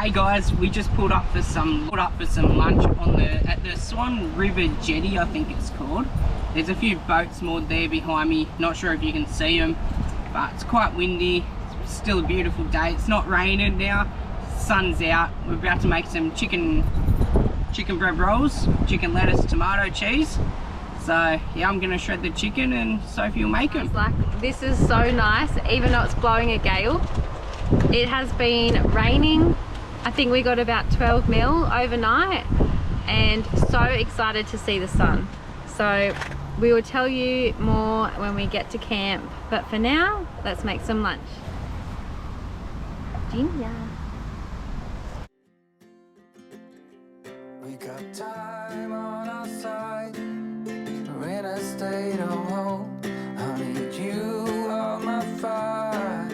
Hey guys, we just pulled up for some lunch on at the Swan River Jetty, I think it's called. There's a few boats moored there behind me. Not sure if you can see them, but it's quite windy. It's still a beautiful day. It's not raining now. Sun's out. We're about to make some chicken bread rolls, chicken lettuce, tomato, cheese. So yeah, I'm gonna shred the chicken and Sophie will make them. This is so nice, even though it's blowing a gale. It has been raining. I think we got about 12 mil overnight, and so excited to see the sun. So we will tell you more when we get to camp, but for now, let's make some lunch. Ginger. We got time on our side. We're in a state of hope. I need you on my fire.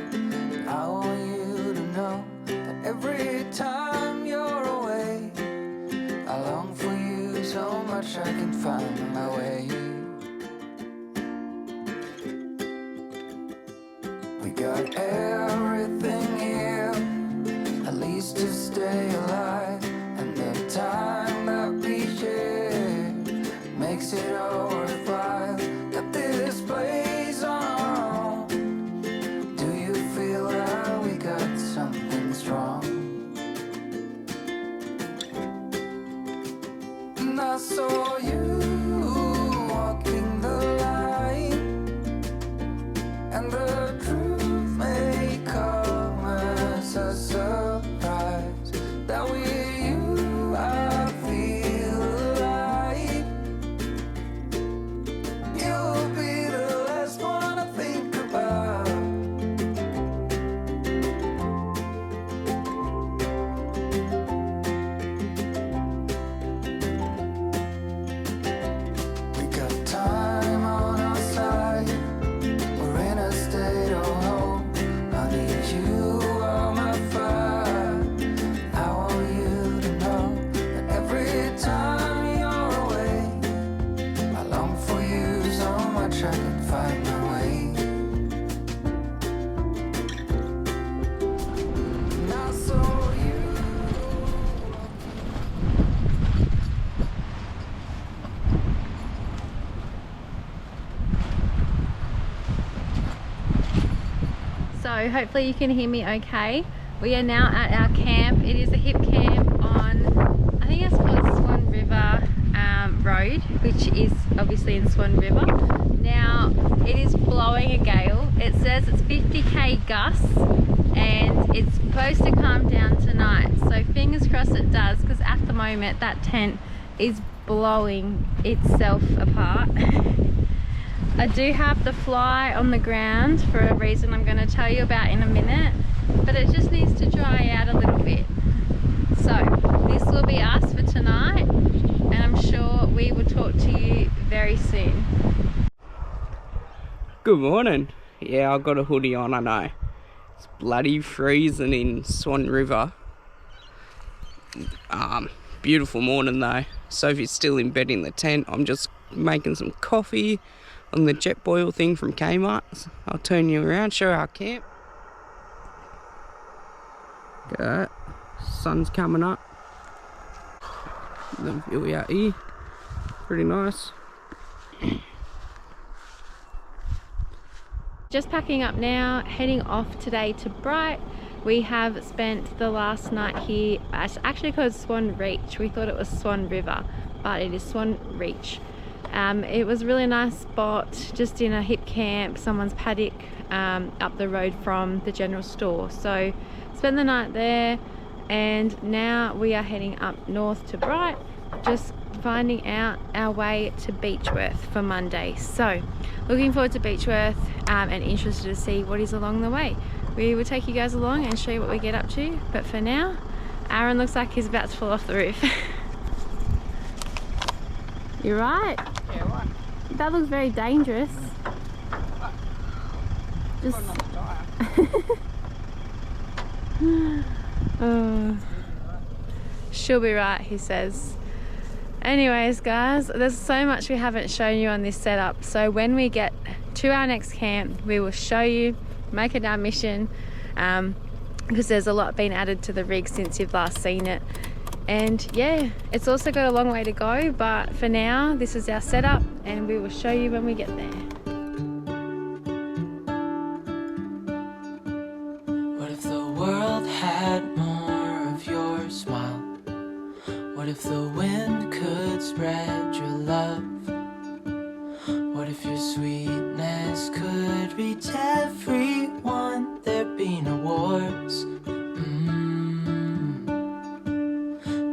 I want you to know that every time you're away, I long for you so much I can find my way. We got everything here, at least to stay alive, and the time that we share makes it all worthwhile. Got this place on our own. Do you feel that we got something strong? And I saw you walking the line, and the truth may come as a surprise that with you I feel alive. You'll be the last one I think about. We got time on our side. We're in a state of hope. I need you on my fire. I want you to know that every time you're away, I long for you so much I can find my way. And I saw you. So hopefully you can hear me okay. We are now at our camp. It is a hip camp on, I think it's called Swan River Road, which is obviously in Swan River. Now it is blowing a gale. It says it's 50k gusts and it's supposed to calm down tonight. So fingers crossed it does, because at the moment that tent is blowing itself apart. I do have the fly on the ground for a reason I'm going to tell you about in a minute, but it just needs to dry out a little bit. So this will be us for tonight, and I'm sure we will talk to you very soon. Good morning. Yeah, I've got a hoodie on, I know. It's bloody freezing in Swan River. Beautiful morning though. Sophie's still in bed in the tent. I'm just making some coffee on the jet boil thing from Kmart. I'll turn you around, show our camp. Look at that. Sun's coming up. The view out here. Pretty nice. Just packing up now, heading off today to Bright. We have spent the last night here. It's actually called Swan Reach. We thought it was Swan River, but it is Swan Reach. It was a really nice spot, just in a hip camp, someone's paddock, up the road from the general store. So spent the night there, and now we are heading up north to Bright, just finding out our way to Beachworth for Monday. So looking forward to Beachworth, and interested to see what is along the way. We will take you guys along and show you what we get up to, but for now, Aaron looks like he's about to fall off the roof. You're right. Yeah, what? That looks very dangerous. Just. Oh. She'll be right, he says. Anyways, guys, there's so much we haven't shown you on this setup. So when we get to our next camp, we will show you, make it our mission. because there's a lot been added to the rig since you've last seen it. And yeah, it's also got a long way to go, but for now this is our setup and we will show you when we get there. What if the world had more of your smile? What if the wind could spread your love? What if your sweetness could reach everyone? There'd be no wars.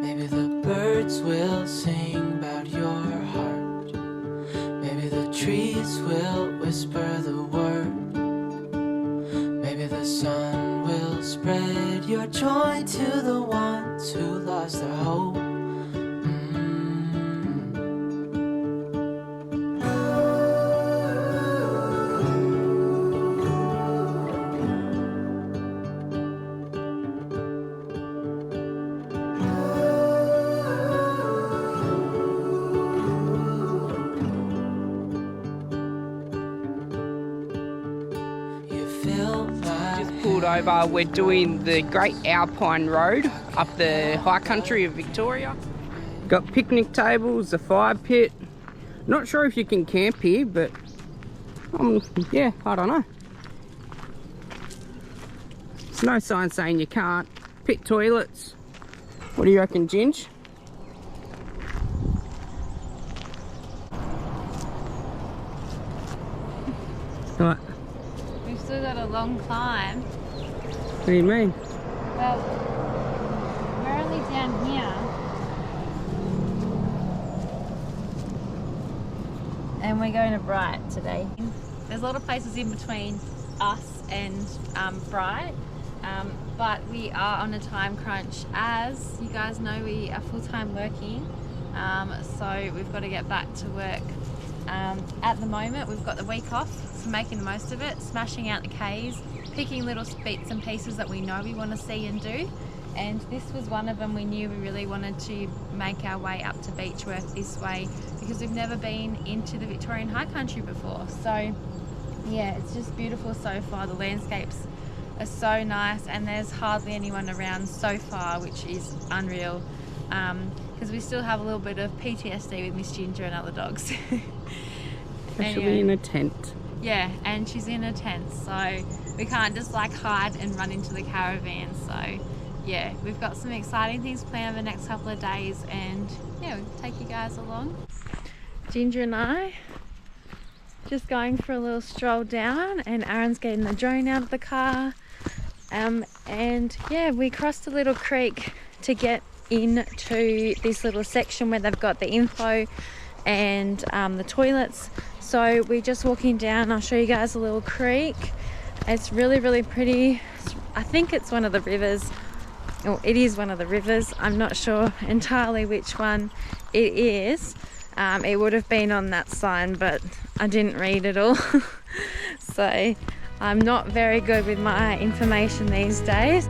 Maybe the birds will sing about your heart. Maybe the trees will whisper the word. Maybe the sun will spread your joy to the ones who lost their hope. Just pulled over. We're doing the Great Alpine Road up the high country of Victoria. Got picnic tables, a fire pit. Not sure if you can camp here, but yeah, I don't know. There's no sign saying you can't. Pit toilets. What do you reckon, Ginge? What? We've still got a long climb. What do you mean? Well, we're only down here. And we're going to Bright today. There's a lot of places in between us and Bright, but we are on a time crunch. As you guys know, we are full-time working, so we've got to get back to work. At the moment, we've got the week off, so making the most of it, smashing out the Ks, picking little bits and pieces that we know we want to see and do. And this was one of them. We knew we really wanted to make our way up to Beachworth this way because we've never been into the Victorian high country before. So yeah, it's just beautiful so far. The landscapes are so nice and there's hardly anyone around so far, which is unreal, because we still have a little bit of PTSD with Miss Ginger and other dogs. Especially in a tent. Yeah, and she's in a tent, so we can't just like hide and run into the caravan. So yeah, we've got some exciting things planned over the next couple of days, and yeah, we'll take you guys along. Ginger and I just going for a little stroll down, and Aaron's getting the drone out of the car, and yeah, we crossed a little creek to get into this little section where they've got the info and the toilets. So we're just walking down. I'll show you guys a little creek. It's really, really pretty. I think it's one of the rivers. Oh, it is one of the rivers. I'm not sure entirely which one it is. It would have been on that sign, but I didn't read it all. So I'm not very good with my information these days.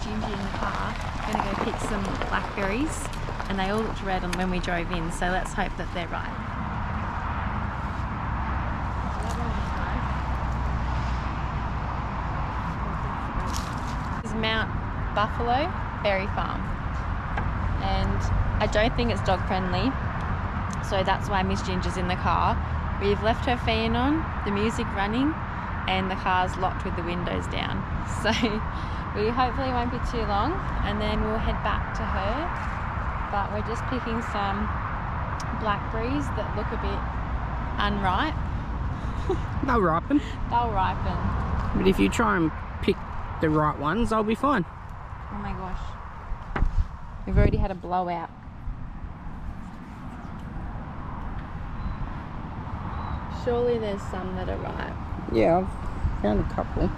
Ginger in the car. We're gonna go pick some blackberries, and they all looked red when we drove in, so let's hope that they're right. This is Mount Buffalo Berry Farm, and I don't think it's dog friendly, so that's why Miss Ginger's in the car. We've left her fan on, the music running, and the car's locked with the windows down. So we hopefully won't be too long, and then we'll head back to her. But we're just picking some blackberries that look a bit unripe. They'll ripen. They'll ripen. But if you try and pick the right ones, they'll be fine. Oh my gosh. We've already had a blowout. Surely there's some that are ripe. Yeah, I've found a couple.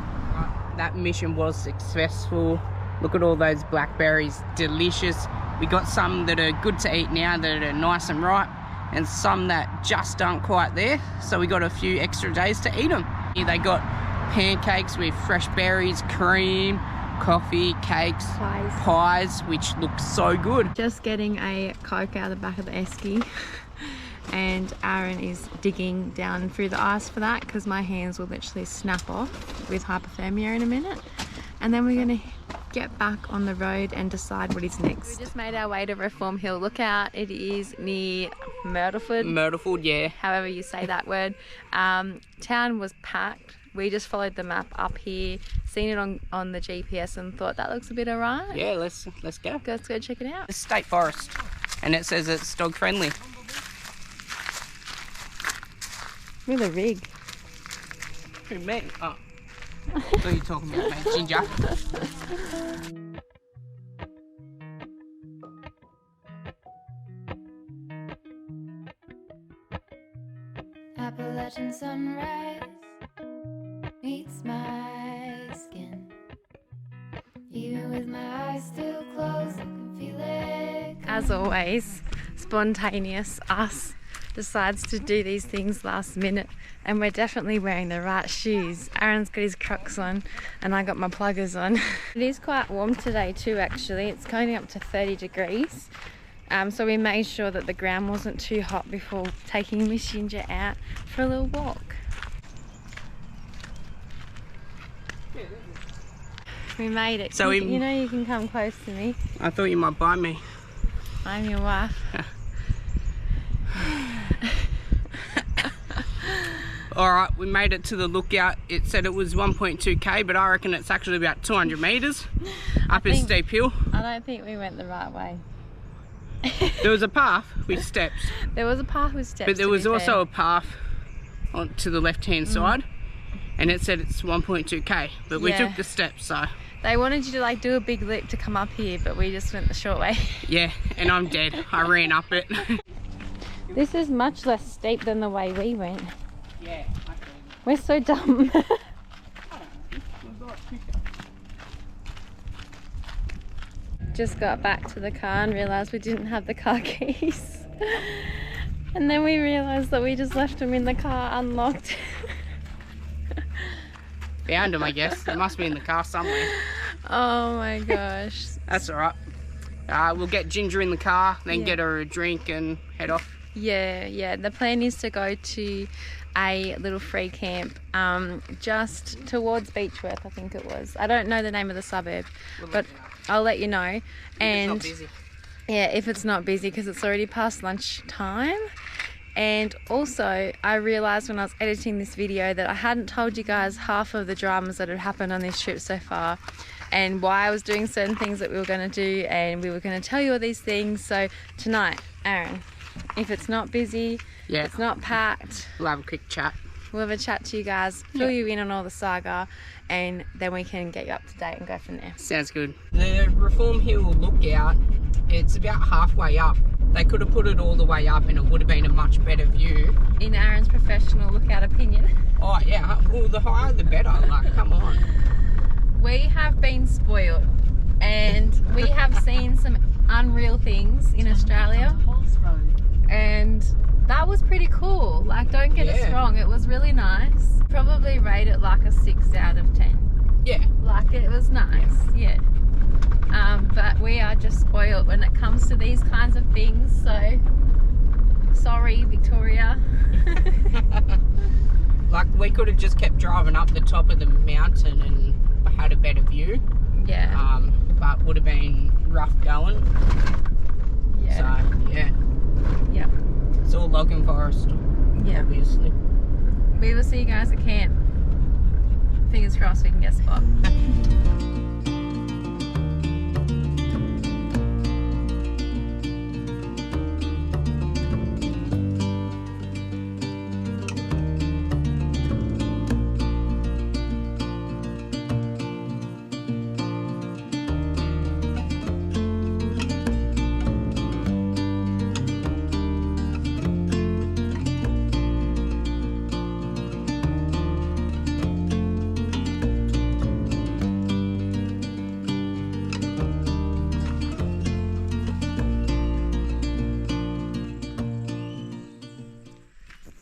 That mission was successful. Look at all those blackberries, delicious. We got some that are good to eat now, that are nice and ripe, and some that just aren't quite there. So we got a few extra days to eat them. Here they got pancakes with fresh berries, cream, coffee, cakes, pies, which look so good. Just getting a Coke out of the back of the esky. And Aaron is digging down through the ice for that, because my hands will literally snap off with hypothermia in a minute. And then we're going to get back on the road and decide what is next. We just made our way to Reform Hill Lookout. It is near Myrtleford. Myrtleford, yeah. However you say that word. Town was packed. We just followed the map up here, seen it on the GPS and thought that looks a bit alright. Yeah, let's go. Let's go check it out. It's state forest, and it says it's dog friendly. With a rig. Who, me? Oh. What are you talking about, mate? Ginger. Appalachian sunrise meets my skin. Even with my eyes still closed, I can feel it. As always, spontaneous us decides to do these things last minute, and we're definitely wearing the right shoes. Aaron's got his Crocs on and I got my pluggers on. It is quite warm today too, actually. It's going up to 30 degrees. So we made sure that the ground wasn't too hot before taking Miss Ginger out for a little walk. We made it. So you know you can come close to me. I thought you might buy me. I'm your wife. Alright, we made it to the lookout. It said it was 1.2k, but I reckon it's actually about 200 metres up a steep hill. I don't think we went the right way. There was a path with steps. There was a path with steps. But there was also a path to the left-hand side, and it said it's 1.2k, but we took the steps, so. They wanted you to like do a big leap to come up here, but we just went the short way. Yeah, and I'm dead. I ran up it. This is much less steep than the way we went. Yeah, I think. We're so dumb. Just got back to the car and realised we didn't have the car keys. And then we realised that we just left them in the car unlocked. Found them, I guess. They must be in the car somewhere. Oh my gosh. That's alright. We'll get Ginger in the car, then get her a drink and head off. Yeah. The plan is to go to a little free camp just towards Beachworth, I think it was. I don't know the name of the suburb, but I'll let you know. And it's not busy. Yeah, if it's not busy, because it's already past lunch time. And also, I realised when I was editing this video that I hadn't told you guys half of the dramas that had happened on this trip so far, and why I was doing certain things that we were going to do, and we were going to tell you all these things. So tonight, Aaron, if it's not busy, if it's not packed, we'll have a quick chat. We'll have a chat to you guys, fill you in on all the saga, and then we can get you up to date and go from there. Sounds good. The Reform Hill Lookout, it's about halfway up. They could have put it all the way up and it would have been a much better view. In Aaron's professional lookout opinion. Oh yeah, well the higher the better, like come on. We have been spoiled and we have seen some unreal things in Australia, and that was pretty cool. Like, don't get us wrong, it was really nice. Probably rate it like a 6 out of 10. Yeah. Like, it was nice, yeah. But we are just spoiled when it comes to these kinds of things, so sorry Victoria. Like, we could have just kept driving up the top of the mountain and had a better view. Yeah. But would have been rough going. Yeah. So, yeah. Yep. It's all logging forest, Yeah. obviously. We will see you guys at camp. Fingers crossed we can get a spot.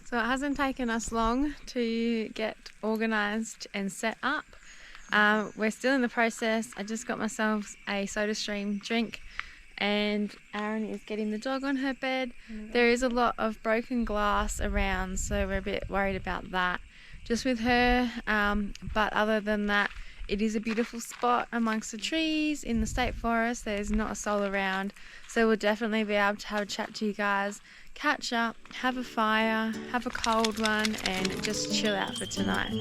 So it hasn't taken us long to get organised and set up. We're still in the process. I just got myself a SodaStream drink and Aaron is getting the dog on her bed. There is a lot of broken glass around, so we're a bit worried about that just with her. But other than that, it is a beautiful spot amongst the trees in the state forest. There's not a soul around, so we'll definitely be able to have a chat to you guys, catch up, have a fire, have a cold one, and just chill out for tonight.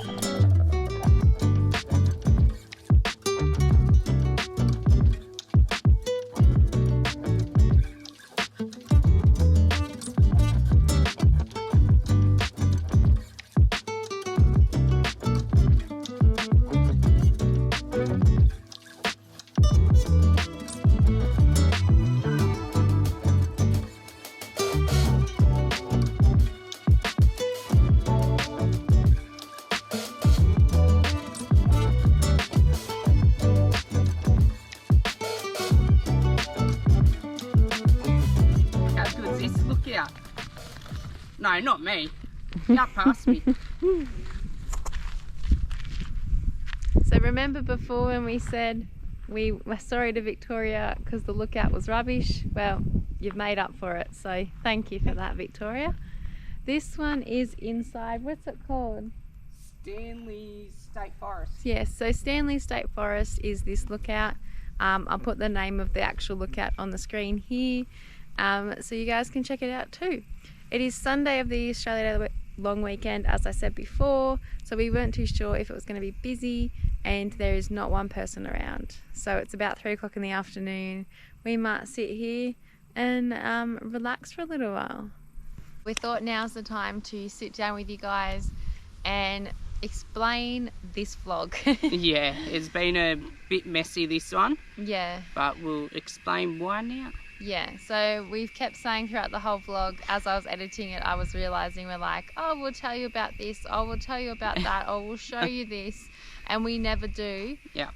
No, not me. Out past me. So remember before when we said we were sorry to Victoria because the lookout was rubbish? Well, you've made up for it, so thank you for that, Victoria. This one is inside, what's it called? Stanley State Forest. Yes, so Stanley State Forest is this lookout. I'll put the name of the actual lookout on the screen here, so you guys can check it out too. It is Sunday of the Australia Day long weekend, as I said before, so we weren't too sure if it was going to be busy, and there is not one person around. So it's about 3 o'clock in the afternoon. We might sit here and relax for a little while. We thought now's the time to sit down with you guys and explain this vlog. Yeah, it's been a bit messy, this one. Yeah. But we'll explain why now. Yeah, so we've kept saying throughout the whole vlog, as I was editing it, I was realising we're like, oh, we'll tell you about this, oh, we'll tell you about that, oh, we'll show you this, and we never do. Yeah.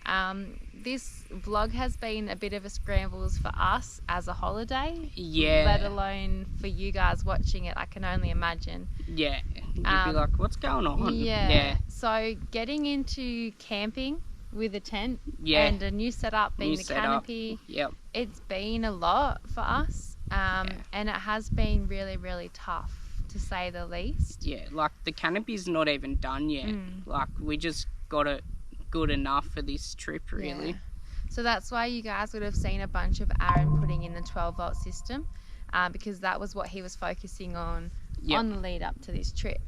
This vlog has been a bit of a scrambles for us as a holiday. Yeah. Let alone for you guys watching it, I can only imagine. Yeah. You'd be like, what's going on? Yeah. Yeah. So getting into camping with a tent, yeah, and a new setup being new the setup. canopy. Yep. It's been a lot for us, Yeah. and it has been really, really tough, to say the least. Yeah, like the canopy's not even done yet. Like, we just got it good enough for this trip, really. Yeah. So that's why you guys would have seen a bunch of Aaron putting in the 12-volt system, because that was what he was focusing on Yep. on the lead up to this trip.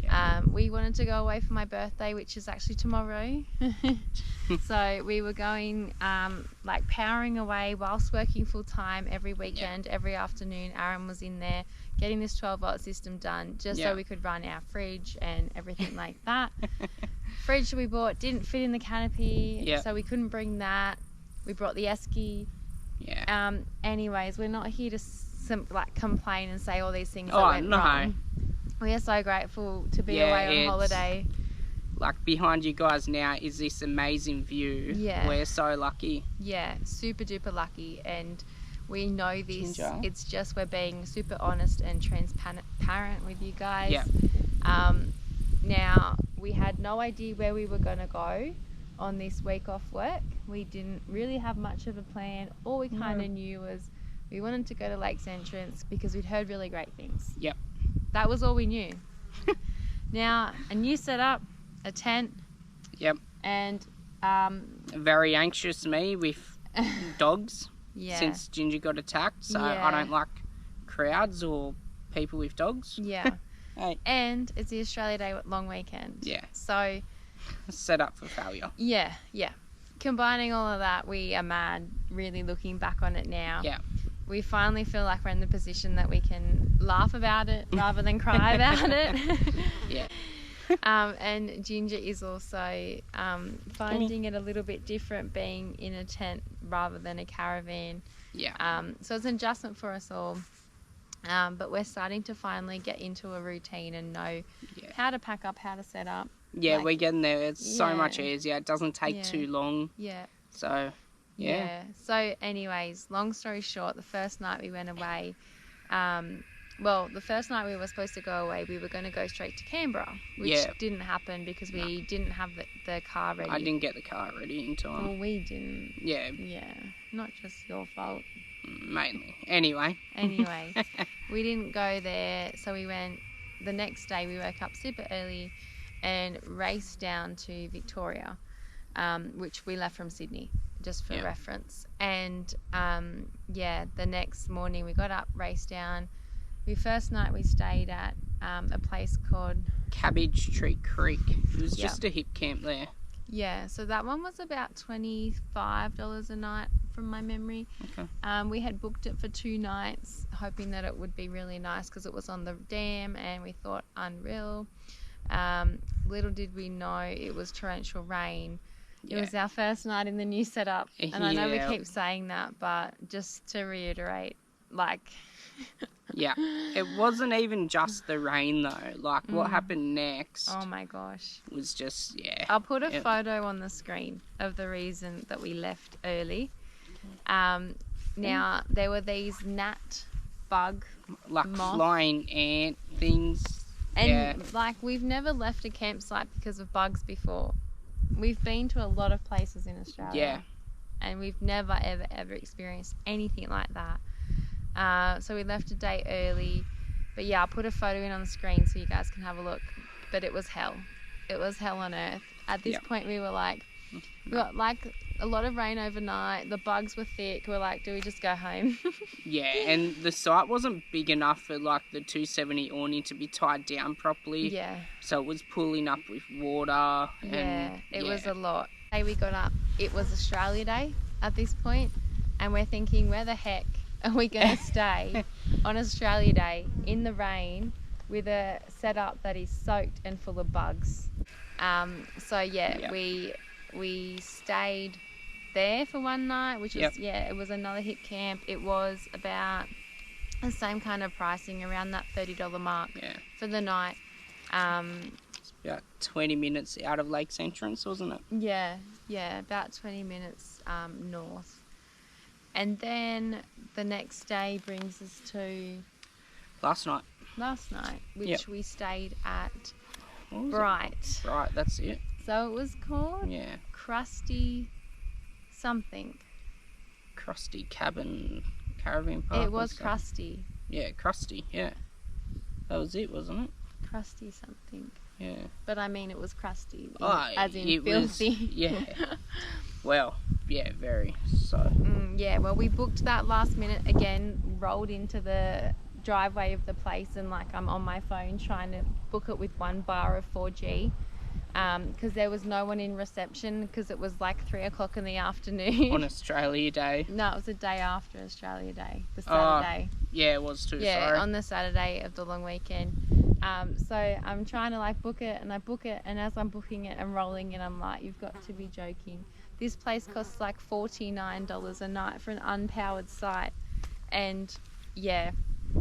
Yep. We wanted to go away for my birthday, which is actually tomorrow. So we were going like powering away whilst working full time every weekend, every afternoon. Aaron was in there getting this 12-volt system done just so we could run our fridge and everything like that. Fridge we bought didn't fit in the canopy, so we couldn't bring that. We brought the esky. Yeah. Anyways, we're not here to complain and say all these things that went wrong. We are so grateful to be away on holiday. Like, behind you guys now is this amazing view. Yeah. We're so lucky. Yeah, super duper lucky, and we know this. Ginger. It's just we're being super honest and transparent with you guys. Yeah. Now, we had no idea where we were going to go. on this week off work. We didn't really have much of a plan. All we kind of knew was we wanted to go to Lakes Entrance because we'd heard really great things. Yep. That was all we knew. Now, a new setup, a tent. Yep. And very anxious me with dogs. Yeah. Since Ginger got attacked, so Yeah. I don't like crowds or people with dogs. Yeah. Hey. And it's the Australia Day long weekend. Yeah. So Set up for failure. yeah. Combining all of that, we are mad, really looking back on it now. Yeah. We finally feel like we're in the position that we can laugh about it rather than cry about it. Yeah. And Ginger is also finding it a little bit different being in a tent rather than a caravan. Yeah. So it's an adjustment for us all. But we're starting to finally get into a routine and know how to pack up, how to set up. Yeah, like, we're getting there. It's so much yeah. easier. It doesn't take too long. Yeah. So, yeah. So anyways, long story short, the first night we went away, the first night we were supposed to go away, we were going to go straight to Canberra, which didn't happen because we didn't have the car ready. I didn't get the car ready in time. Well, we didn't. Yeah. Yeah, not just your fault. Mainly. Anyway, we didn't go there, so we went the next day. We woke up super early and raced down to Victoria, which we left from Sydney, just for reference. And the next morning we got up, raced down. The first night we stayed at a place called Cabbage Tree Creek. It was just a hip camp there. Yeah, so that one was about $25 a night from my memory. Okay. We had booked it for 2 nights, hoping that it would be really nice because it was on the dam, and we thought unreal. Little did we know it was torrential rain. It was our first night in the new setup, and I know we keep saying that, but just to reiterate, like... Yeah, it wasn't even just the rain though. Like what happened next? Oh my gosh! Was just I'll put a photo on the screen of the reason that we left early. Now there were these gnat bug, like moth. flying ant things. And like we've never left a campsite because of bugs before. We've been to a lot of places in Australia. Yeah. And we've never ever experienced anything like that. So we left a day early, but yeah, I'll put a photo in on the screen so you guys can have a look. But it was hell. It was hell on earth. At this point we were like, we got like a lot of rain overnight, the bugs were thick, we're like, do we just go home? Yeah, and the site wasn't big enough for like the 270 awning to be tied down properly. Yeah. So it was pulling up with water. And, it was a lot. Hey, we got up, it was Australia Day at this point, and we're thinking, where the heck are we going to stay on Australia Day in the rain with a setup that is soaked and full of bugs? We stayed there for one night, which was it was another hip camp. It was about the same kind of pricing, around that $30 mark for the night. It's about 20 minutes out of Lakes Entrance, wasn't it? Yeah, about 20 minutes north. And then the next day brings us to last night, which we stayed at Bright. Right, that's it. So it was called Krusty something. Krusty Caravan Park. It was Krusty. Yeah, Krusty, yeah. That was it, wasn't it? Krusty something. Yeah. But I mean, it was crusty, as in filthy. Well, yeah, very so. Well, we booked that last minute again, rolled into the driveway of the place, and like I'm on my phone trying to book it with 1 bar of 4G. Because there was no one in reception because it was like 3 o'clock in the afternoon. On Australia Day? No, it was the day after Australia Day, the Saturday. Yeah, it was too, sorry. On the Saturday of the long weekend. So I'm trying to like book it, and I book it, and as I'm booking it and rolling it, I'm like, you've got to be joking. This place costs like $49 a night for an unpowered site. And yeah,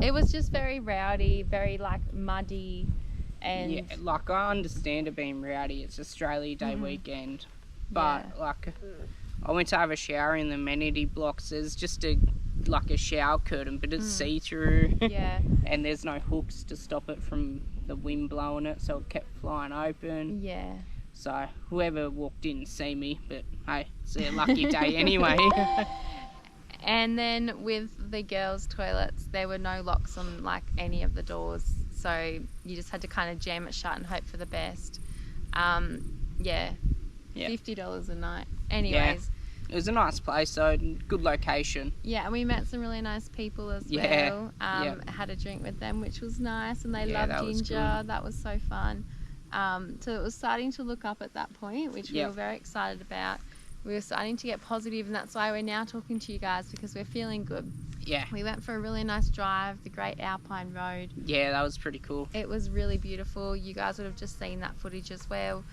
it was just very rowdy, very like muddy. And yeah, like I understand it being rowdy, it's Australia Day weekend, but like I went to have a shower in the amenity blocks. There's just a shower curtain, but it's see-through. Yeah. And there's no hooks to stop it from the wind blowing it, so it kept flying open. Yeah. So whoever walked in see me, but hey, it's a lucky day anyway. And then with the girls' toilets, there were no locks on like any of the doors, so you just had to kind of jam it shut and hope for the best. Yeah. $50 a night. Anyways. It was a nice place, so good location. Yeah, and we met some really nice people as well. Had a drink with them, which was nice, and they loved ginger. That was so fun. So it was starting to look up at that point, which we were very excited about. We were starting to get positive, and that's why we're now talking to you guys, because we're feeling good. Yeah. We went for a really nice drive, the Great Alpine Road. Yeah, that was pretty cool. It was really beautiful. You guys would have just seen that footage as well.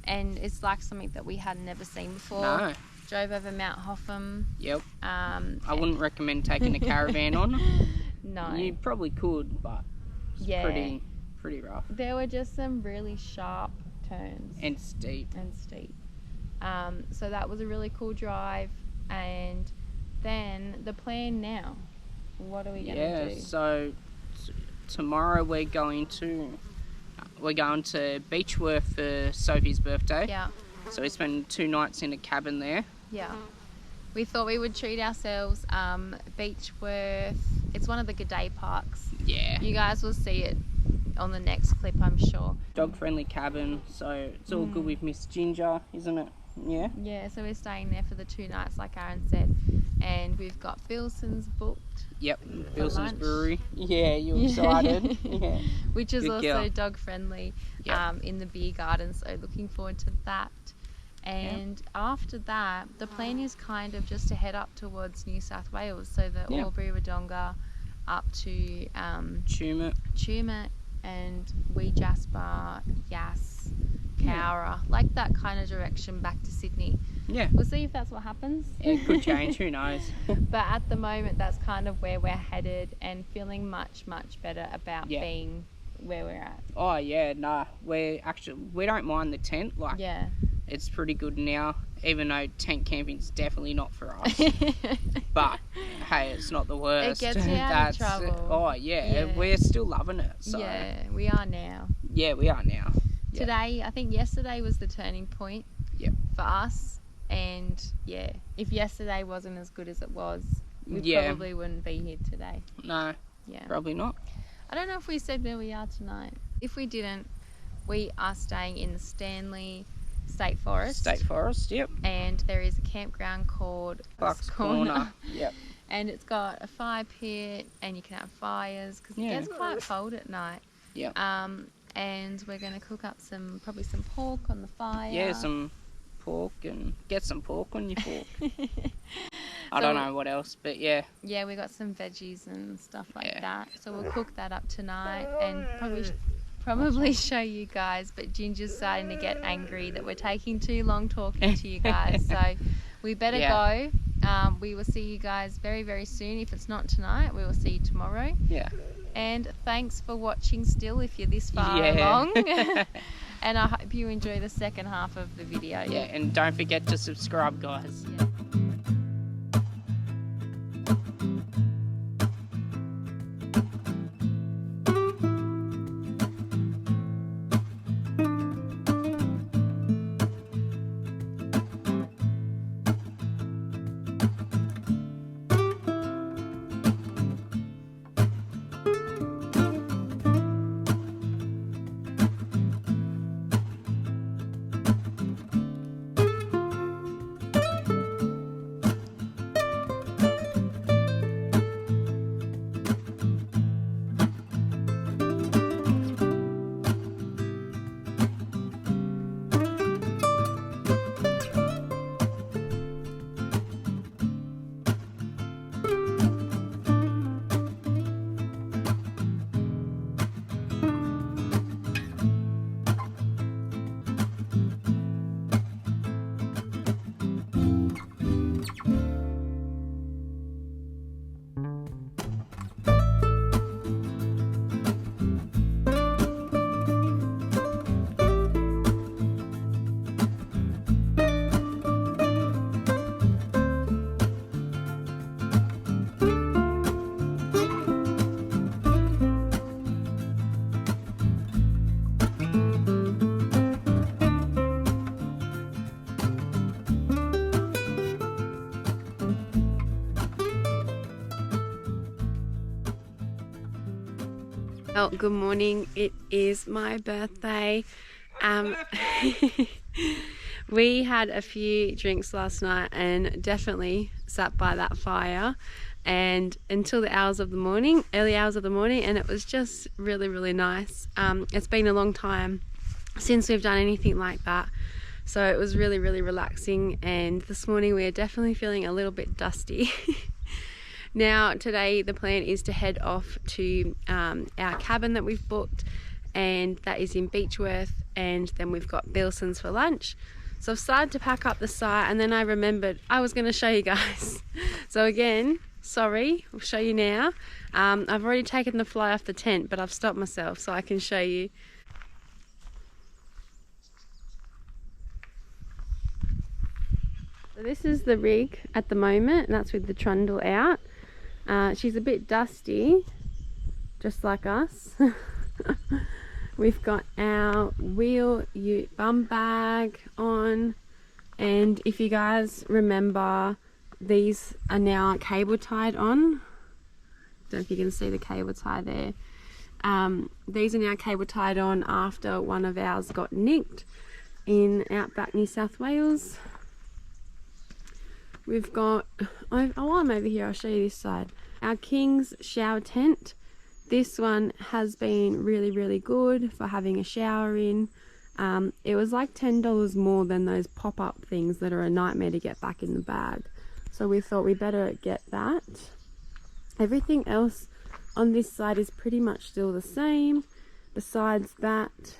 And it's like something that we had never seen before. No. Drove over Mount Hotham. Yep. I wouldn't recommend taking a caravan on. No. You probably could, but it's pretty rough. There were just some really sharp turns. And steep. So that was a really cool drive. And then the plan now. What are we going to do? Yeah, so tomorrow we're going to Beachworth for Sophie's birthday. Yeah. So we spend 2 nights in a cabin there. Yeah. We thought we would treat ourselves. Beachworth, it's one of the G'day parks. Yeah. You guys will see it on the next clip, I'm sure. Dog friendly cabin, so it's all good with Miss Ginger, isn't it? Yeah. Yeah, so we're staying there for the 2 nights, like Aaron said. And we've got Bilson's booked. Yep, Bilson's Brewery. Yeah, you're excited. Yeah. Which is Good also girl. dog friendly in the beer garden, so looking forward to that. And after that, the plan is kind of just to head up towards New South Wales, so the Albury Wodonga up to Tumut and Wee Jasper, Yass, Cowra, like that kind of direction back to Sydney. Yeah. We'll see if that's what happens. It could change, who knows. But at the moment, that's kind of where we're headed, and feeling much, much better about being where we're at. Oh yeah, nah. We don't mind the tent. Like, it's pretty good now, even though tent camping's definitely not for us. But hey, it's not the worst. It gets you out of trouble. Oh yeah, we're still loving it. So. Yeah, we are now. Yeah, we are now. Today, I think yesterday was the turning point for us. And yeah, if yesterday wasn't as good as it was, we probably wouldn't be here today. No, probably not. I don't know if we said where we are tonight. If we didn't, we are staying in the Stanley State Forest. Yep. And there is a campground called Buck's Corner. Yep. And it's got a fire pit, and you can have fires because it gets quite cold at night. Yep. And we're going to cook up probably some pork on the fire. Yeah, some pork, and get some pork on your fork. I don't know what else, but yeah. Yeah, we got some veggies and stuff like that. So we'll cook that up tonight and probably show you guys. But Ginger's starting to get angry that we're taking too long talking to you guys. So we better go. We will see you guys very, very soon. If it's not tonight, we will see you tomorrow. Yeah. And thanks for watching still if you're this far along. And I hope you enjoy the second half of the video. Yeah, and don't forget to subscribe, guys. Well, good morning. It is my birthday. We had a few drinks last night and definitely sat by that fire and until the hours of the morning, early hours of the morning, and it was just really, really nice. It's been a long time since we've done anything like that, so it was really, really relaxing, and this morning we are definitely feeling a little bit dusty. Now today the plan is to head off to our cabin that we've booked, and that is in Beachworth, and then we've got Bilson's for lunch. So I've started to pack up the site, and then I remembered I was going to show you guys. So again, sorry, I'll show you now. I've already taken the fly off the tent, but I've stopped myself so I can show you. So this is the rig at the moment, and that's with the trundle out. She's a bit dusty, just like us. We've got our wheel ute bum bag on, and if you guys remember, these are now cable tied on. Don't know if you can see the cable tie there. These are now cable tied on after one of ours got nicked in outback New South Wales. We've got, while I'm over here, I'll show you this side. Our King's shower tent. This one has been really, really good for having a shower in. It was like $10 more than those pop-up things that are a nightmare to get back in the bag. So we thought we better get that. Everything else on this side is pretty much still the same. Besides that,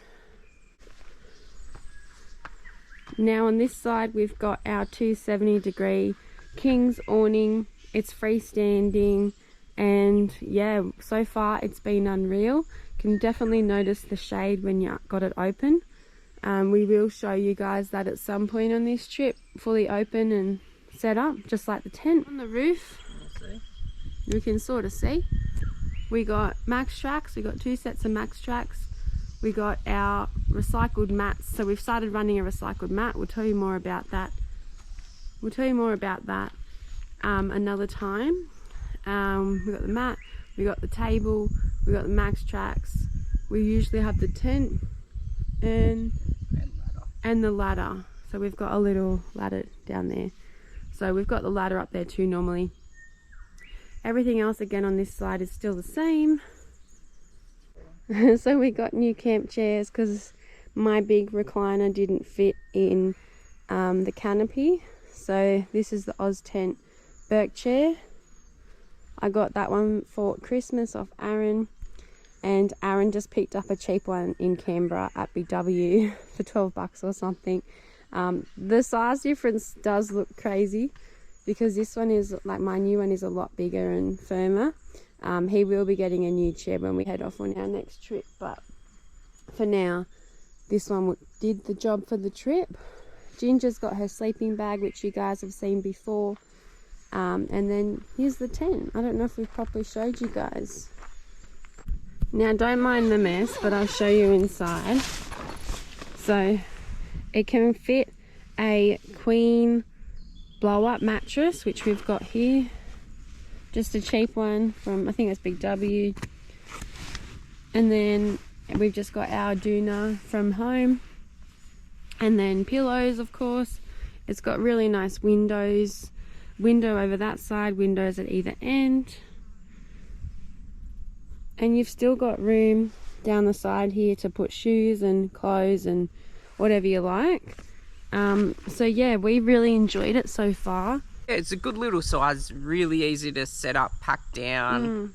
now on this side we've got our 270-degree King's awning. It's freestanding. And yeah, so far it's been unreal. Can definitely notice the shade when you got it open. We will show you guys that at some point on this trip, fully open and set up, just like the tent. On the roof, you can sort of see. We got Max Tracks, we got 2 sets of Max Tracks. We got our recycled mats. So we've started running a recycled mat. We'll tell you more about that. Another time. We got the mat, we got the table, we got the Max Tracks. We usually have the tent and the ladder. So we've got a little ladder down there. So we've got the ladder up there too normally. Everything else again on this side is still the same. So we got new camp chairs because my big recliner didn't fit in the canopy. So this is the Oz Tent Berk chair. I got that one for Christmas off Aaron, and Aaron just picked up a cheap one in Canberra at BW for $12 or something. The size difference does look crazy because this one is, like my new one is a lot bigger and firmer. He will be getting a new chair when we head off on our next trip, but for now this one did the job for the trip. Ginger's got her sleeping bag, which you guys have seen before. And then here's the tent. I don't know if we've properly showed you guys. Now don't mind the mess, but I'll show you inside. So it can fit a queen blow-up mattress, which we've got here. Just a cheap one from, I think it's Big W. And then we've just got our doona from home. And then pillows, of course. It's got really nice windows. Window over that side, windows at either end, and you've still got room down the side here to put shoes and clothes and whatever you like. So yeah, we really enjoyed it so far. Yeah, it's a good little size, really easy to set up, pack down.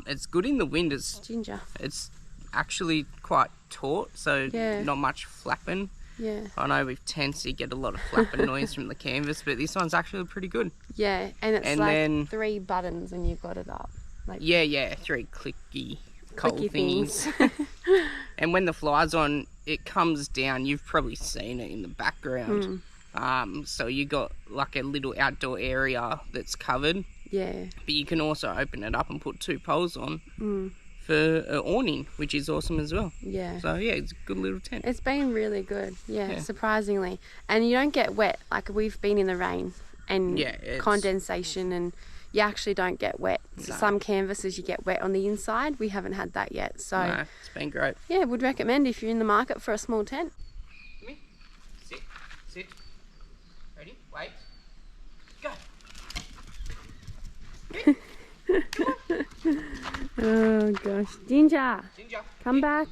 It's good in the wind. It's actually quite taut, so not much flapping. Yeah. I know with tents you get a lot of flapping noise from the canvas, but this one's actually pretty good. Yeah, and it's like 3 buttons and you've got it up. Like, yeah, 3 clicky things. And when the fly's on, it comes down. You've probably seen it in the background. So you got like a little outdoor area that's covered. Yeah. But you can also open it up and put 2 poles on. For an awning, which is awesome as well. Yeah. So yeah, it's a good little tent. It's been really good, yeah, surprisingly. And you don't get wet, like we've been in the rain and condensation, and you actually don't get wet. So No. some canvases you get wet on the inside. We haven't had that yet. So No, it's been great. yeah, would recommend if you're in the market for a small tent. Come here. Sit. Sit. Ready? Wait. Go. Oh gosh, Ginger, Ginger. come back.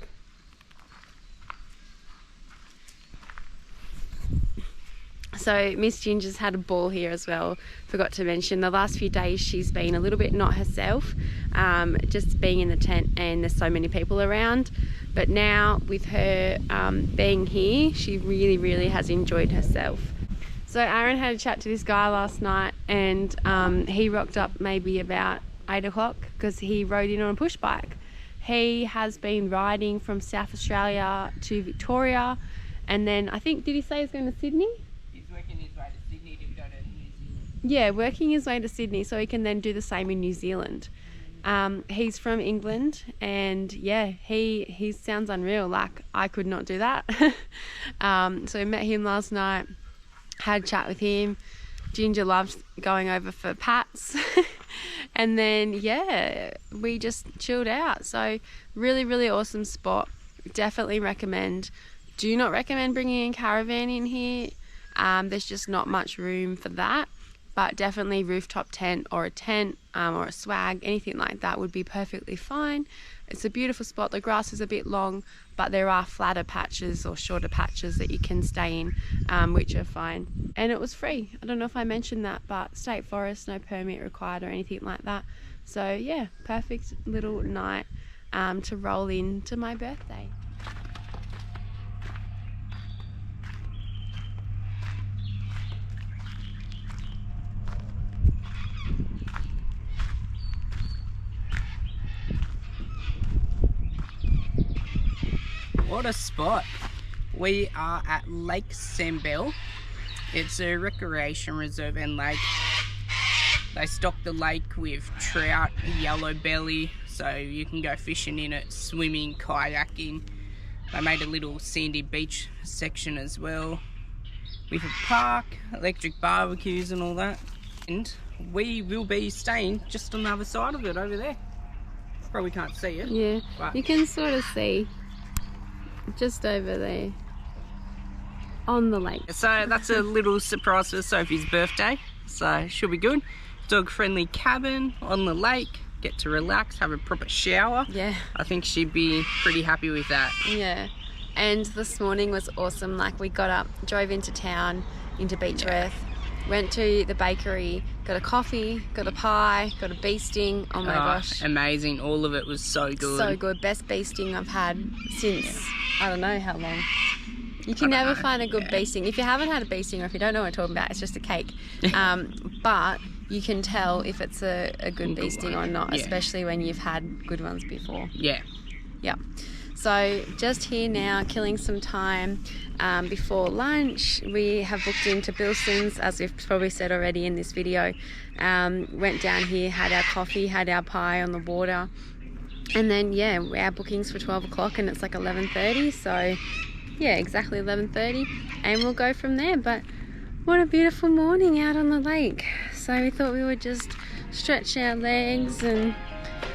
So Miss Ginger's had a ball here as well. Forgot to mention, the last few days she's been a little bit not herself, just being in the tent and there's so many people around. But now with her being here, she really has enjoyed herself. So Aaron had a chat to this guy last night, and he rocked up maybe about 8 o'clock because he rode in on a push bike. He has been riding from South Australia to Victoria, and then I think, did he say he's going to Sydney? He's working his way to Sydney to go to New Zealand. Yeah, working his way to Sydney so he can then do the same in New Zealand. He's from England, and yeah, he sounds unreal. Like, I could not do that. So I met him last night, had a chat with him. Ginger loves going over for pats. And then yeah, we just chilled out. So really awesome spot. Definitely recommend. Do not recommend bringing a caravan in here. There's just not much room for that, but definitely rooftop tent or a swag, anything like that would be perfectly fine. It's a beautiful spot. The grass is a bit long, but there are flatter patches or shorter patches that you can stay in, which are fine. And it was free. I don't know if I mentioned that, but state forest, no permit required or anything like that. So yeah, perfect little night to roll into my birthday. What a spot. We are at Lake Sambell. It's a recreation reserve and lake. They stock the lake with trout, yellow belly, so you can go fishing in it, swimming, kayaking. They made a little sandy beach section as well, with a park, electric barbecues and all that. And we will be staying just on the other side of it over there. Probably can't see it. Yeah, but you can sort of see just over there on the lake. So that's a little surprise for Sophie's birthday, so should be good. Dog friendly cabin on the lake, get to relax, have a proper shower. Yeah, I think she'd be pretty happy with that. yeah. And this morning was awesome. Like, we got up, drove into town, into Beachworth, went to the bakery, got a coffee, got a pie, got a bee sting. Oh my gosh, amazing. All of it was so good. so good. Best bee sting I've had since I don't know how long. You can never find a good bee sting. If you haven't had a bee sting, or if you don't know what I'm talking about, it's just a cake. But you can tell if it's a good bee sting or not, especially when you've had good ones before. Yeah. Yeah. So just here now, killing some time before lunch. We have booked into Bilston's, as we've probably said already in this video. Went down here, had our coffee, had our pie on the water. And then, yeah, our booking's for 12 o'clock and it's like 11:30. So, yeah, exactly 11:30. And we'll go from there. But what a beautiful morning out on the lake. So we thought we would just stretch our legs and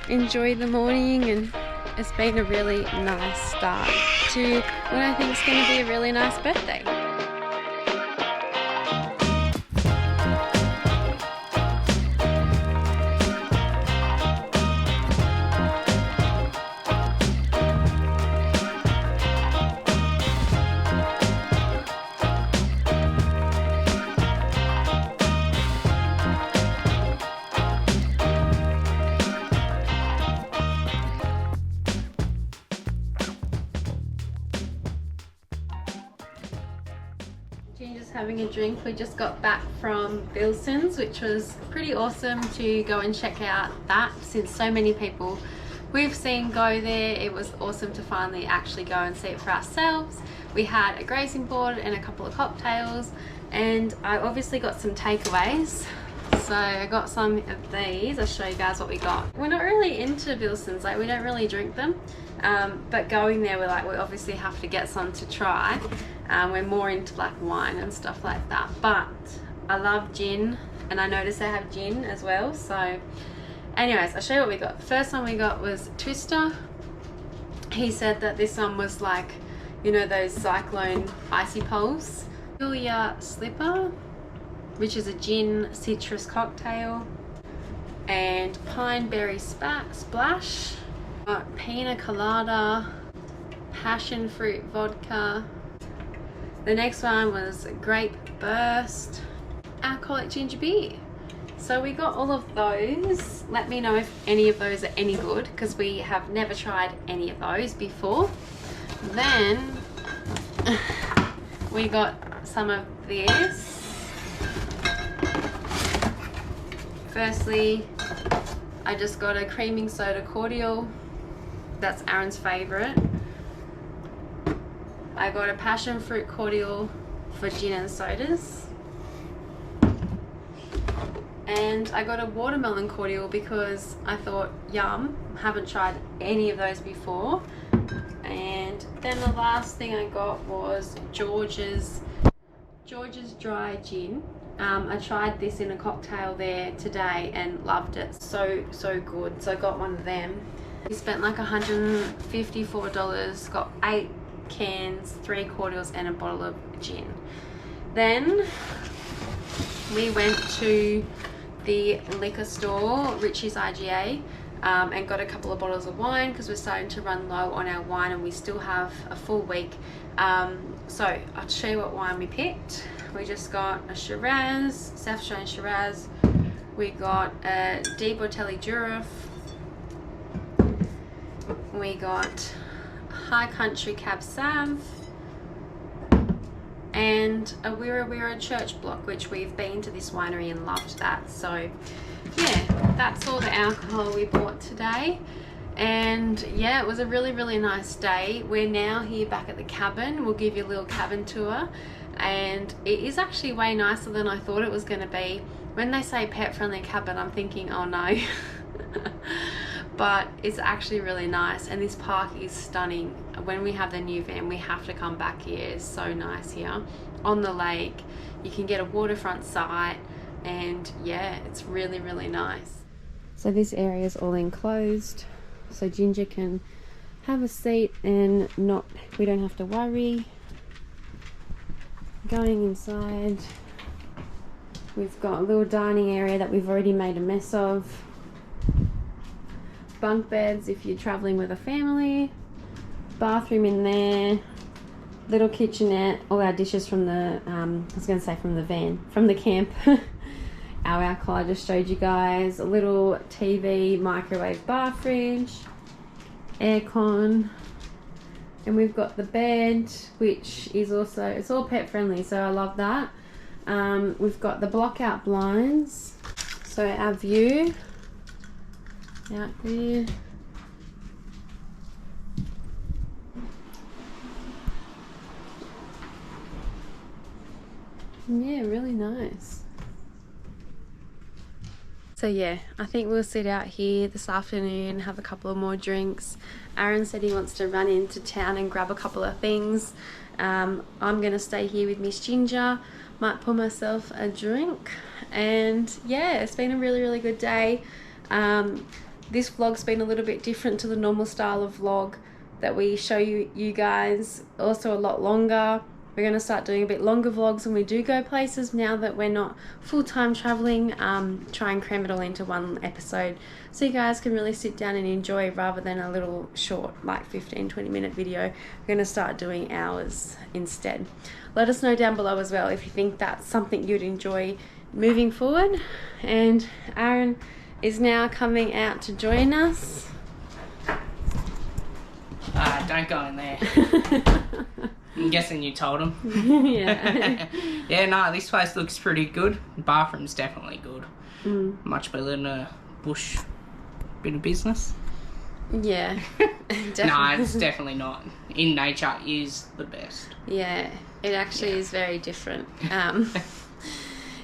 enjoy the morning. And it's been a really nice start to what I think is going to be a really nice birthday. Ginger's having a drink. We just got back from Bilston's, which was pretty awesome to go and check out that, since so many people we've seen go there. It was awesome to finally actually go and see it for ourselves. We had a grazing board and a couple of cocktails, and I obviously got some takeaways. So I got some of these. I'll show you guys what we got. We're not really into Bilston's, like we don't really drink them, but going there we're like, we obviously have to get some to try. We're more into like wine and stuff like that, but I love gin and I noticed they have gin as well. So anyways, I'll show you what we got. The first one we got was Twister. He said that this one was like, you know, those cyclone icy poles. Julia Slipper, which is a gin citrus cocktail, and pine berry splash, pina colada, passion fruit vodka. The next one was grape burst, alcoholic ginger beer. So we got all of those. Let me know if any of those are any good, because we have never tried any of those before. Then we got some of this. Firstly, I just got a creaming soda cordial. That's Aaron's favourite. I got a passion fruit cordial for gin and sodas. And I got a watermelon cordial because I thought, yum, haven't tried any of those before. And then the last thing I got was George's dry gin. I tried this in a cocktail there today and loved it. So good. So I got one of them. We spent like $154, got 8 cans, 3 cordials and a bottle of gin. Then we went to the liquor store, Richie's IGA, and got a couple of bottles of wine because we're starting to run low on our wine and we still have a full week. So I'll show you what wine we picked. We just got a Shiraz, South Australian Shiraz. We got a Di Botelli Durif. We got High Country Cab Sav. And a Wira Wira Church Block, which we've been to this winery and loved that. So yeah, that's all the alcohol we bought today. And yeah, it was a really nice day. We're now here back at the cabin. We'll give you a little cabin tour, and it is actually way nicer than I thought it was going to be. When they say pet friendly cabin, I'm thinking, oh no. But it's actually really nice, and this park is stunning. When we have the new van, we have to come back here. It's so nice here on the lake. You can get a waterfront site, and yeah, it's really nice. So this area is all enclosed, so Ginger can have a seat and we don't have to worry. Going inside, we've got a little dining area that we've already made a mess of. Bunk beds if you're traveling with a family, bathroom in there, little kitchenette, all our dishes from the from the van, from the camp. Our alcohol I just showed you guys, a little TV, microwave, bar fridge, aircon, and we've got the bed, which is also, it's all pet friendly, so I love that. We've got the block out blinds, so our view out there. Yeah, really nice. So yeah, I think we'll sit out here this afternoon, have a couple of more drinks. Aaron said he wants to run into town and grab a couple of things. I'm gonna stay here with Miss Ginger, might pour myself a drink, and yeah, it's been a really good day. This vlog's been a little bit different to the normal style of vlog that we show you guys, also a lot longer. We're going to start doing a bit longer vlogs when we do go places now that we're not full-time traveling. Try and cram it all into one episode so you guys can really sit down and enjoy rather than a little short, like 15-20 minute video. We're going to start doing hours instead. Let us know down below as well if you think that's something you'd enjoy moving forward. And Aaron is now coming out to join us. Don't go in there. I'm guessing you told him. Yeah. Yeah, no, this place looks pretty good. The bathroom's definitely good. Much better than a bush bit of business. Yeah. No, it's definitely not. In nature is the best. Yeah, it actually is very different.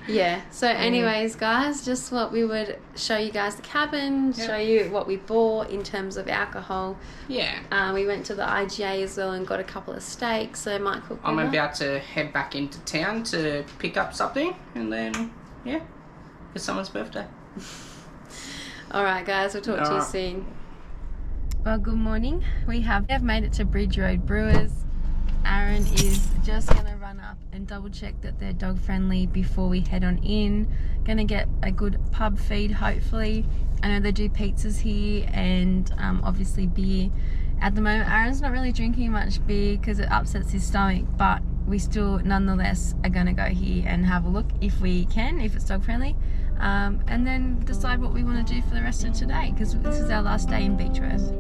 Yeah, so anyways guys, just what we would show you guys the cabin, show you what we bought in terms of alcohol. Yeah. We went to the IGA as well and got a couple of steaks, so might cook them I'm up. about to head back into town to pick up something, and then yeah, for someone's birthday. Alright guys, we'll talk to you Alright. soon. Well, good morning. We have made it to Bridge Road Brewers. Aaron is just going to run up and double check that they're dog friendly before we head on in. Gonna get a good pub feed hopefully. I know they do pizzas here and obviously beer. At the moment Aaron's not really drinking much beer because it upsets his stomach, but we still nonetheless are going to go here and have a look if we can, if it's dog friendly, and then decide what we want to do for the rest of today because this is our last day in Beachworth.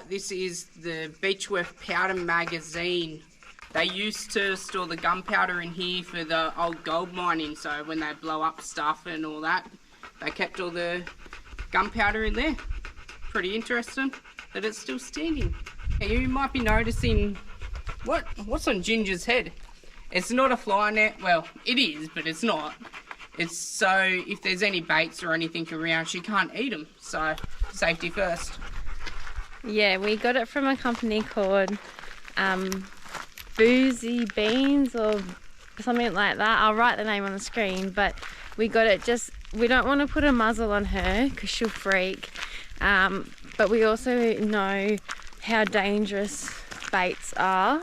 This is the Beachworth powder magazine. They used to store the gunpowder in here for the old gold mining, so when they blow up stuff and all that, they kept all the gunpowder in there. Pretty interesting that it's still standing. You might be noticing what's on Ginger's head. It's not a fly net. Well, it is, but it's not. It's so if there's any baits or anything around, she can't eat them. So safety first. Yeah, we got it from a company called Boozy Beans or something like that. I'll write the name on the screen, but we got it we don't want to put a muzzle on her because she'll freak. But we also know how dangerous baits are.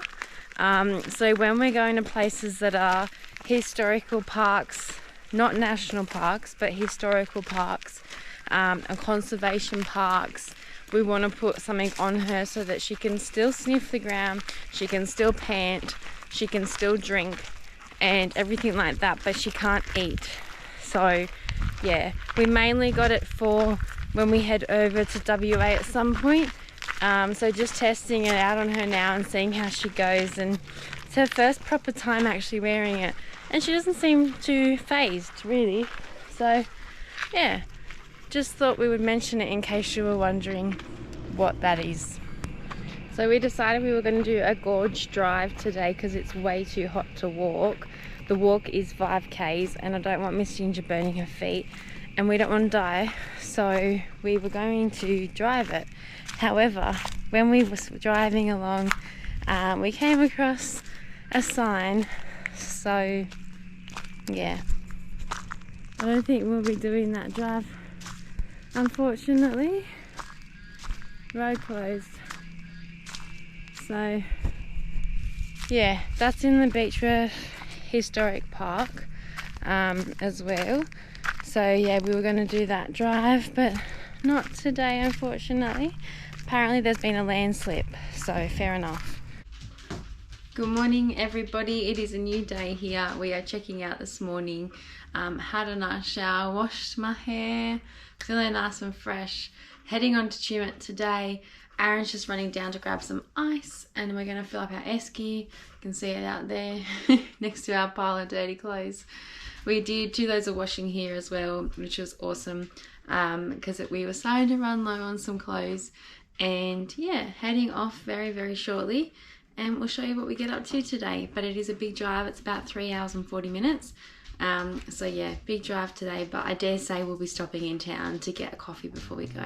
So when we're going to places that are historical parks, not national parks, but historical parks and conservation parks, we want to put something on her so that she can still sniff the ground, she can still pant, she can still drink and everything like that, but she can't eat. So yeah, we mainly got it for when we head over to WA at some point. So just testing it out on her now and seeing how she goes, and it's her first proper time actually wearing it and she doesn't seem too phased really. So yeah, just thought we would mention it in case you were wondering what that is. So we decided we were going to do a gorge drive today because it's way too hot to walk. The walk is 5Ks and I don't want Miss Ginger burning her feet and we don't want to die, so we were going to drive it. However, when we were driving along, we came across a sign, so yeah, I don't think we'll be doing that drive. Unfortunately, road closed. So yeah, that's in the Beachworth Historic Park as well. So yeah, we were going to do that drive, but not today unfortunately. Apparently there's been a landslip, so fair enough. Good morning everybody, it is a new day here. We are checking out this morning. Had a nice shower, washed my hair, feeling nice and fresh. Heading on to Tumut today. Aaron's just running down to grab some ice and we're going to fill up our esky. You can see it out there next to our pile of dirty clothes. We did 2 loads of washing here as well, which was awesome because we were starting to run low on some clothes. And yeah, heading off very, very shortly and we'll show you what we get up to today. But it is a big drive, it's about 3 hours and 40 minutes. So yeah, big drive today, but I dare say we'll be stopping in town to get a coffee before we go.